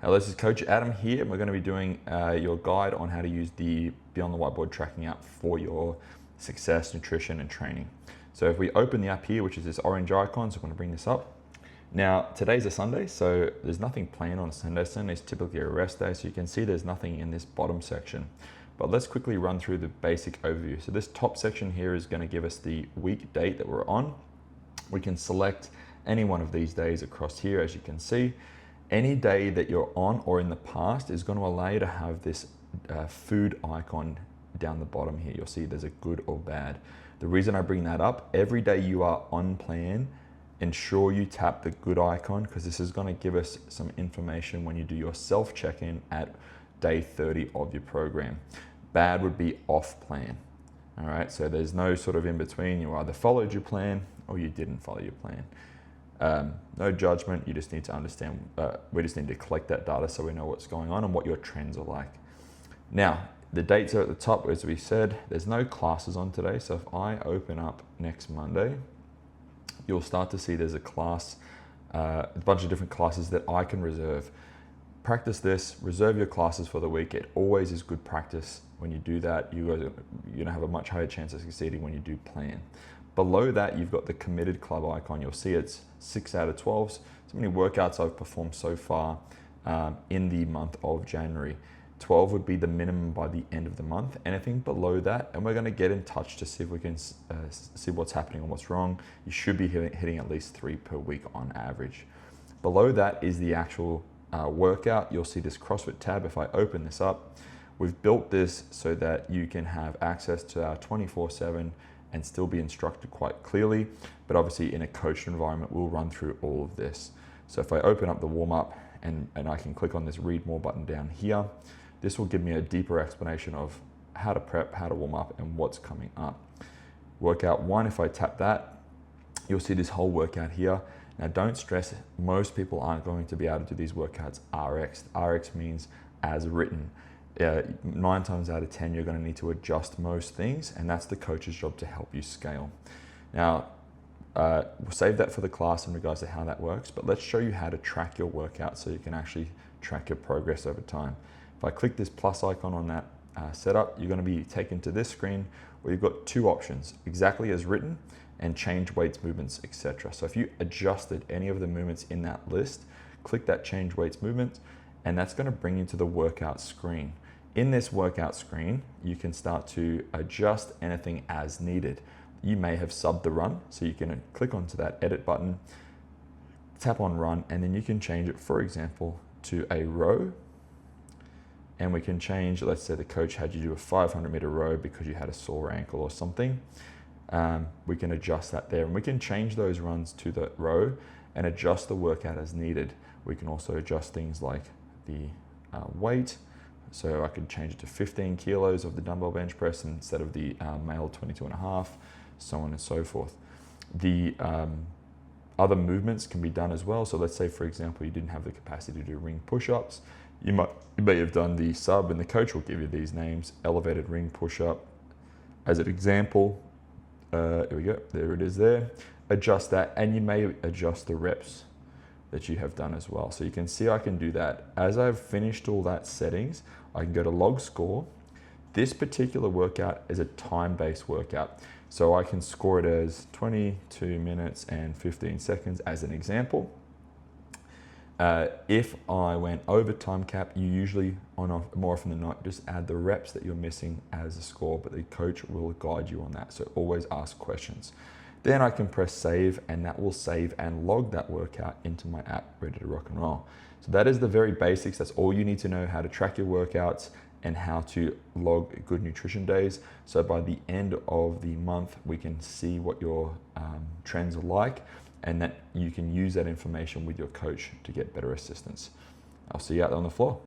Hello, this is Coach Adam here, and we're going to be doing your guide on how to use the Beyond the Whiteboard tracking app for your success, nutrition, and training. So if we open the app here, which is this orange icon, so I'm going to bring this up. Now, today's a Sunday, so there's nothing planned on a Sunday. Sunday is typically a rest day, so you can see there's nothing in this bottom section. But let's quickly run through the basic overview. So this top section here is going to give us the week date that we're on. We can select any one of these days across here, as you can see. Any day that you're on or in the past is going to allow you to have this food icon down the bottom here. You'll see there's a good or bad. The reason I bring that up, every day you are on plan, ensure you tap the good icon, because this is going to give us some information when you do your self check-in at day 30 of your program. Bad would be off plan. All right, so there's no sort of in between. You either followed your plan or you didn't follow your plan. No judgment, you just need to understand, we just need to collect that data so we know what's going on and what your trends are like. Now, the dates are at the top, as we said. There's no classes on today, so if I open up next Monday, you'll start to see there's a class, a bunch of different classes that I can reserve. Practice this, reserve your classes for the week. It always is good practice. When you do that, you're gonna have a much higher chance of succeeding when you do plan. Below that, you've got the committed club icon. You'll see it's 6 out of 12. So many workouts I've performed so far in the month of January. 12 would be the minimum by the end of the month. Anything below that, and we're gonna get in touch to see if we can see what's happening and what's wrong. You should be hitting at least 3 per week on average. Below that is the actual workout. You'll see this CrossFit tab. If I open this up, we've built this so that you can have access to our 24/7 and still be instructed quite clearly. But obviously in a coached environment, we'll run through all of this. So if I open up the warm up and I can click on this read more button down here, this will give me a deeper explanation of how to prep, how to warm up, and what's coming up. Workout 1, if I tap that, you'll see this whole workout here. Now don't stress, most people aren't going to be able to do these workouts RX. RX means as written. 9 times out of 10, you're going to need to adjust most things, and that's the coach's job to help you scale. Now, we'll save that for the class in regards to how that works, but let's show you how to track your workout so you can actually track your progress over time. If I click this plus icon on that setup, you're going to be taken to this screen where you've got 2 options, exactly as written and change weights, movements, etc. So if you adjusted any of the movements in that list, click that change weights, movements, and that's going to bring you to the workout screen. In this workout screen, you can start to adjust anything as needed. You may have subbed the run, so you can click onto that edit button, tap on run, and then you can change it, for example, to a row. And we can change, let's say the coach had you do a 500-meter row because you had a sore ankle or something. We can adjust that there, and we can change those runs to the row and adjust the workout as needed. We can also adjust things like the weight. So I could change it to 15 kilos of the dumbbell bench press instead of the male 22.5, so on and so forth. The other movements can be done as well. So let's say, for example, you didn't have the capacity to do ring push-ups. You may have done the sub, and the coach will give you these names: elevated ring push-up. As an example, here we go, there it is there. Adjust that, and you may adjust the reps that you have done as well. So you can see I can do that. As I've finished all that settings, I can go to log score. This particular workout is a time-based workout. So I can score it as 22 minutes and 15 seconds as an example. If I went over time cap, you usually, more often than not, just add the reps that you're missing as a score, but the coach will guide you on that. So always ask questions. Then I can press save, and that will save and log that workout into my app, ready to rock and roll. So that is the very basics. That's all you need to know, how to track your workouts and how to log good nutrition days. So by the end of the month, we can see what your trends are like, and that you can use that information with your coach to get better assistance. I'll see you out there on the floor.